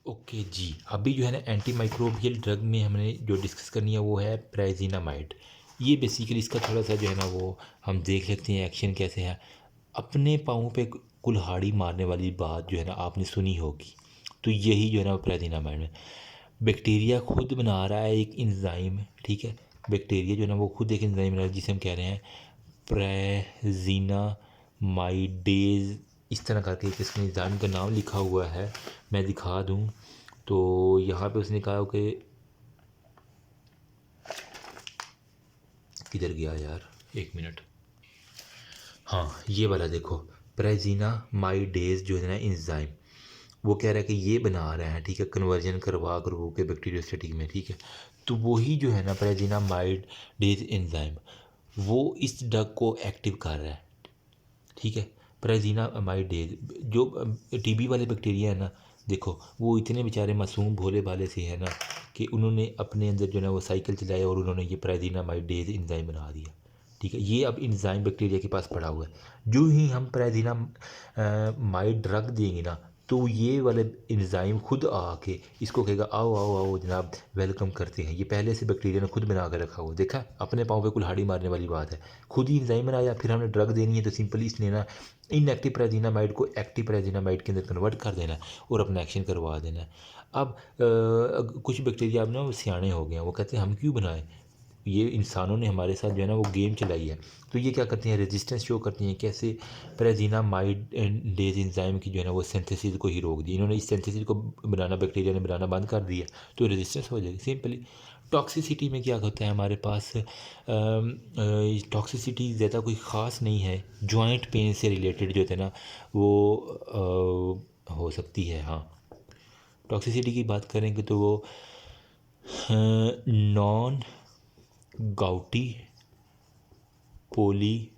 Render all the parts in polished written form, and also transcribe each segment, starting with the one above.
Okay जी, अभी जो है ना एंटी माइक्रोबियल ड्रग में हमने जो डिस्कस करनी है वो है प्राइजिनामाइड। ये बेसिकली इसका थोड़ा सा जो है ना वो हम देख लेते हैं एक्शन कैसे है। अपने पाँव पे कुल्हाड़ी मारने वाली बात जो है ना आपने सुनी होगी, तो यही जो है ना वो प्राइजिनामाइड है। बैक्टीरिया खुद बना रहा है एक एंजाइम, ठीक है। बैक्टीरिया जो है ना वो खुद एक एंजाइम बना रहा है जिसे हम कह रहे हैं प्रेजिनामाइडेज। इस तरह करके एक इसमें एंजाइम का नाम लिखा हुआ है, मैं दिखा दूँ तो यहाँ पे उसने कहा कि किधर गया यार, एक मिनट। हाँ ये वाला देखो, प्रेजिनामाइडेज जो है ना एंजाइम, वो कह रहा है कि ये बना रहे हैं, ठीक है, कन्वर्जन करवा करवा के बैक्टीरियोस्टेटिक में, ठीक है। तो वही जो है ना प्रेजिनामाइडेज एंजाइम वो इस ड्रग को एक्टिव कर रहा है, ठीक है। प्रेजिनामाइडेज जो टीबी वाले बैक्टीरिया है ना, देखो वो इतने बेचारे मासूम भोले भाले से है ना कि उन्होंने अपने अंदर जो है ना वो साइकिल चलाया और उन्होंने ये प्रेजिनामाइडेज एंजाइम बना दिया, ठीक है। ये अब एंजाइम बैक्टीरिया के पास पड़ा हुआ है। जो ही हम प्रेजिनामाइड ड्रग देंगे ना, तो ये वाले एंजाइम खुद आके इसको कहेगा आओ आओ आओ जनाब, वेलकम करते हैं। ये पहले से बैक्टीरिया ने खुद बना कर रखा हुआ, देखा, अपने पाँव पे कुल्हाड़ी मारने वाली बात है। खुद ही एंजाइम बनाया, फिर हमने ड्रग देनी है तो सिंपली इसने ना इनएक्टिव प्रेजिनामाइड को एक्टिव प्रेजिनामाइड के अंदर कन्वर्ट कर देना है और अपना एक्शन करवा देना है। अब कुछ बैक्टीरिया अब ना वो सियाने हो गए हैं, वो कहते हैं हम क्यों बनाएं, ये इंसानों ने हमारे साथ जो है ना वो गेम चलाई है। तो ये क्या करती हैं, रेजिस्टेंस शो करती हैं, कैसे प्रेजिनामाइड डेज एंजाइम की जो है ना वो सिंथेसिस को ही रोक दी इन्होंने। इस सिंथेसिस को बनाना बैक्टीरिया ने बनाना बंद कर दिया तो रेजिस्टेंस हो जाएगी सिंपली। टॉक्सिसिटी में क्या होता है हमारे पास, टॉक्सिसिटी ज़्यादा कोई ख़ास नहीं है, जॉइंट पेन से रिलेटेड जो है ना वो हो सकती है। हाँ, टॉक्सिसिटी की बात करेंगे तो वो नॉन गाउटी पोली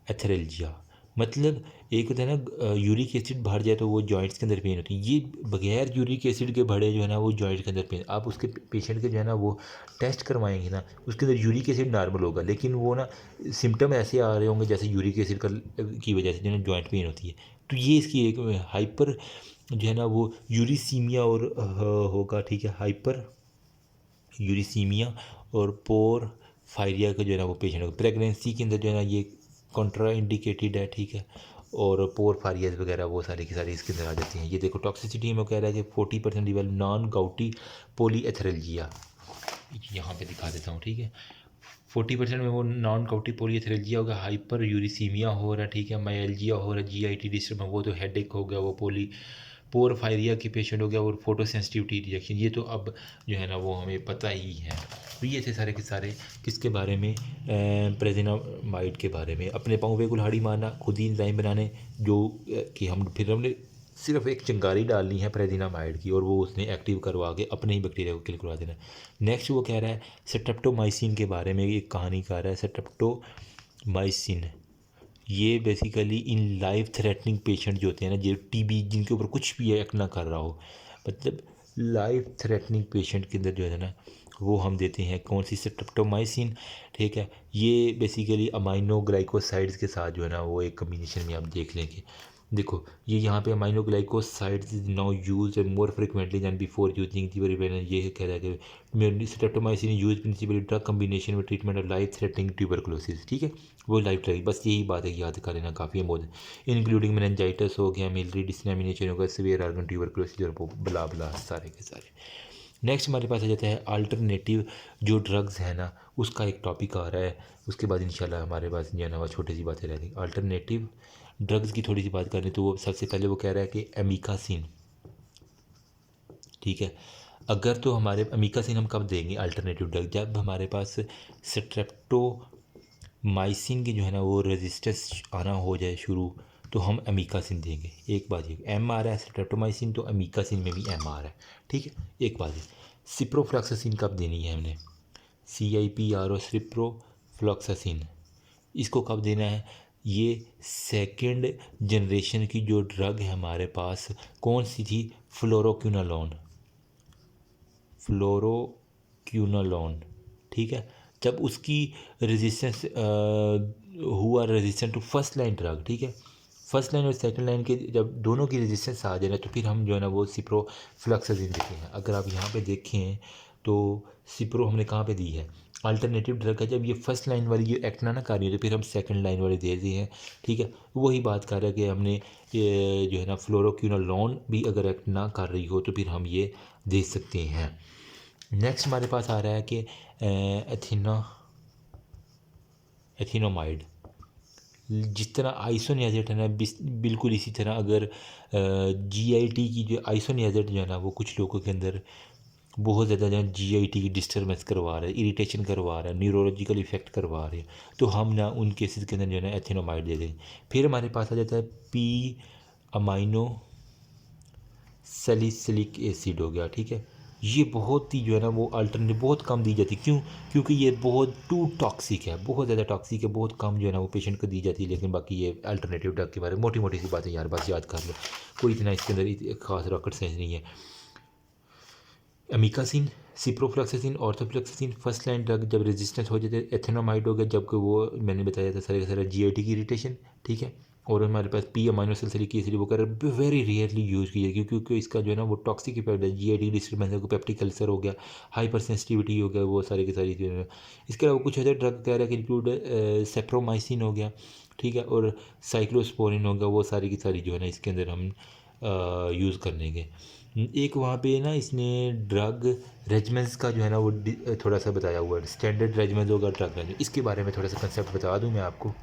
एथरेल्जिया, मतलब एक होता है ना यूरिक एसिड बढ़ जाए तो वो जॉइंट्स के अंदर पेन होती है। ये बगैर यूरिक एसिड के बढ़े जो है ना वो जॉइंट के अंदर पेन, आप उसके पेशेंट के जो है ना वो टेस्ट करवाएंगे ना, उसके अंदर यूरिक एसिड नॉर्मल होगा, लेकिन वो ना सिम्टम ऐसे आ रहे होंगे जैसे यूरिक एसिड का की वजह से जो है जॉइंट पेन होती है। तो ये इसकी एक हाइपर जो है ना वो यूरिसीमिया और होगा, ठीक है, हाइपर यूरिसीमिया और पोर फायरिया का जो है ना वो पेशेंट होगा। प्रेगनेंसी के अंदर जो है ना ये कॉन्ट्रा इंडिकेटेड है, ठीक है। और पोर फारियाज वगैरह वो सारी की सारी इसके अंदर आ जाती हैं। ये देखो टॉक्सिसिटी में कह रहा है कि 40% डिवेल्प नॉन गाउटी पोलीएथेरेल्जिया, यहाँ पे दिखा देता हूँ, ठीक है। 40% में वो नॉन गाउटी पोलीएथेरेल्जिया होगा, हाइपर यूरिसीमिया हो रहा है, ठीक है, माइल्जिया हो रहा है, जीआईटी डिस्टर्ब, वो तो हेडेक हो गया, वो पोरफायरिया के पेशेंट हो गया, और फोटो सेंसिटिविटी रिएक्शन, ये तो अब जो है ना वो हमें पता ही है। तो ये थे सारे के सारे किसके बारे में, प्रेजिनामाइड के बारे में। अपने पाँव पे कुल्हाड़ी मारना, खुद ही एंजाइम बनाने, जो कि हमने सिर्फ एक चिंगारी डालनी है प्रेजिनामाइड की और वो उसने एक्टिव करवा के अपने ही बैक्टीरिया को किल करवा देना। नेक्स्ट वो कह रहा है स्ट्रेप्टोमाइसिन के बारे में, एक कहानी कह रहा है स्ट्रेप्टोमाइसिन। ये basically in life threatening patient जो होते हैं ना, जो टीबी जिनके ऊपर कुछ भी एक्ट ना कर रहा हो, मतलब लाइफ थ्रेटनिंग पेशेंट के अंदर जो है ना वो हम देते हैं कौन सी, स्ट्रेप्टोमाइसिन, ठीक है। ये बेसिकली अमाइनो ग्लाइकोसाइड्स के साथ जो है ना वो एक कम्बिनेशन में आप देख लेंगे। देखो ये यहाँ पे aminoglycosides is now use and more frequently than before using the, ये कह रहा है कि streptomycin use principally drug combination में treatment of life threatening tuberculosis, ठीक है। वो लाइफ थ्रेटनिंग, बस यही बात है, याद कर लेना काफ़ी है मोद, इंक्लूडिंग मेनिंजाइटिस हो गया, मिलिट्री डिसमिनेशन हो गया, सीवियर ऑर्गन ट्यूबरकुलोसिस और बला बला सारे के सारे। नेक्स्ट हमारे पास आ जाता है अल्टरनेटिव जो ड्रग्स है ना, उसका एक टॉपिक आ रहा है। उसके बाद इंशाल्लाह हमारे पास जो है ना वो छोटी सी बातें रहती हैं। अल्टरनेटिव ड्रग्स की थोड़ी सी बात करें तो वो सबसे पहले वो कह रहा है कि एमिकासिन, ठीक है। अगर तो हमारे अमीकासिन हम कब देंगे अल्टरनेटिव ड्रग, जब हमारे पास स्ट्रेप्टोमाइसिन की जो है ना वो रेजिस्टेंस आना हो जाए शुरू, तो हम अमीकासिन देंगे। एक बात ये एम आ रहा है स्ट्रेप्टोमाइसिन, तो अमीकासिन में भी एम आ रहा है, ठीक है। एक बात ये सिप्रोफ्लॉक्सासिन कब देनी है हमने, CIPRO सिप्रोफ्लॉक्सासिन, इसको कब देना है, ये सेकंड जनरेशन की जो ड्रग है हमारे पास, कौन सी थी, फ्लोरोक्विनोलोन, फ्लोरोक्विनोलोन, ठीक है। जब उसकी रेजिस्टेंस हुआ resistant to first line drug, ठीक है, फर्स्ट लाइन और सेकंड लाइन के जब दोनों की रेजिस्टेंस आ जाए ना तो फिर हम जो है ना वो सिप्रोफ्लॉक्सासिन देते हैं। अगर आप यहाँ पे देखें तो सिप्रो हमने कहाँ पे दी है, अल्टरनेटिव ड्रग है। जब ये फर्स्ट लाइन वाली ये एक्ट ना कर रही है तो फिर हम सेकंड लाइन वाली दे दी हैं, ठीक है। वही बात कर रहा है कि हमने ये जो है ना फ्लोरोक्विनोलोन भी अगर एक्ट ना कर रही हो तो फिर हम ये दे सकते हैं। नेक्स्ट हमारे पास आ रहा है कि एथिनोमाइड। जिस तरह आइसोनियाजेट है ना, बिल्कुल इसी तरह अगर जीआईटी की जो आइसोनियाजेट जो है ना वो कुछ लोगों के अंदर बहुत ज़्यादा जो जीआईटी की डिस्टर्बेंस करवा रहा है, इरिटेशन करवा रहा है, न्यूरोलॉजिकल इफेक्ट करवा रहे हैं, तो हम ना उन केसेस के अंदर जो है ना एथिनोमाइड दे दें। फिर हमारे पास आ जाता है पी अमाइनो सैलिसिलिक एसिड हो गया, ठीक है। ये बहुत ही जो है ना वो अल्टरनेटिव बहुत कम दी जाती है। क्यों? क्योंकि ये बहुत टू टॉक्सिक है, बहुत ज़्यादा टॉक्सिक है, बहुत कम जो है ना वो पेशेंट को दी जाती है। लेकिन बाकी ये अल्टरनेटिव ड्रग के बारे में मोटी मोटी सी बातें यार बस याद कर लो, कोई इतना इसके अंदर खास रॉकेट साइंस नहीं है। Amikacin, ciprofloxacin, orthofloxacin first line drug जब रेजिस्टेंस हो जाते हैं। एथेनोमाइड हो गया जबकि वो मैंने बताया था सारे का सारा जीआईटी की इरिटेशन, ठीक है। और हमारे पास पी अमाइनो सैलिसिलिक एसिड वो कर वेरी रेयरली यूज़ किया क्योंकि इसका जो है ना वो टॉक्सिक इफेक्ट है। जीआईटी डिस्टर्बेंस है, पेप्टिक अल्सर हो गया, हाइपर सेंसिटिविटी हो गया, वो सारे के सारी जो है। इसके अलावा कुछ अदर ड्रग कह रहा है कि इंक्लूड सेप्रोमाइसिन हो गया, ठीक है, और साइक्लोस्पोरिन हो गया, वो सारी की सारी जो है ना इसके अंदर हम यूज़ करने के। एक वहाँ पे ना इसने ड्रग रेजिमेंट्स का जो है ना वो थोड़ा सा बताया हुआ है। स्टैंडर्ड रेजिमेंट होगा ड्रग रेजिमेंट, इसके बारे में थोड़ा सा कंसेप्ट बता दूँ मैं आपको।